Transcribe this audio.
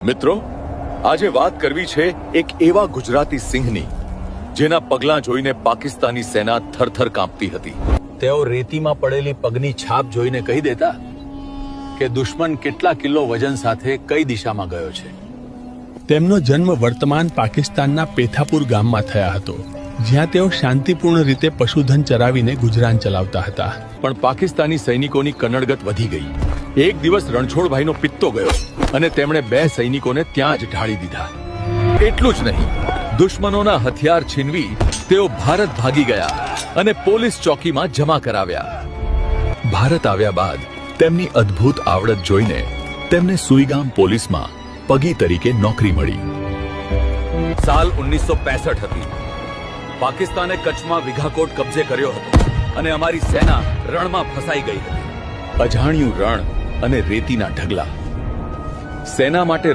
મિત્રો, આજે વાત કરવી છે એક એવા ગુજરાતી સિંહની જેના પગલાં જોઈને પાકિસ્તાની સેના થરથર કાંપતી હતી. તેઓ રેતીમાં પડેલી પગની છાપ જોઈને કહી દેતા કે દુશ્મન કેટલા કિલો વજન સાથે કઈ દિશામાં ગયો છે. તેમનો જન્મ વર્તમાન પાકિસ્તાનના પેથાપુર ગામમાં થયા હતો, જ્યાં તેઓ શાંતિપૂર્ણ રીતે પશુધન ચરાવીને ગુજરાન ચલાવતા હતા. પણ પાકિસ્તાની સૈનિકોની કનડગત વધી ગઈ. એક દિવસ રણછોડભાઈનો પિત્તો ગયો અને તેમણે 2 સૈનિકોને ત્યાં જ ઢાળી દીધા. એટલું જ નહીં, દુશ્મનોના હથિયાર છીનવી તેઓ ભારત ભાગી ગયા અને પોલીસ ચોકીમાં જમા કરાવ્યા. ભારત આવ્યા બાદ તેમની અદ્ભુત આવડત જોઈને તેમને સુઈગામ પોલીસમાં પગી તરીકે નોકરી મળી. સાલ 1965 હતી. પાકિસ્તાને કચ્છમાં વિઘાકોટ કબજે કર્યો હતો અને અમારી સેના રણમાં ફસાઈ ગઈ હતી. અજાણ્યું રણ અને રેતીના ઢગલા સેના માટે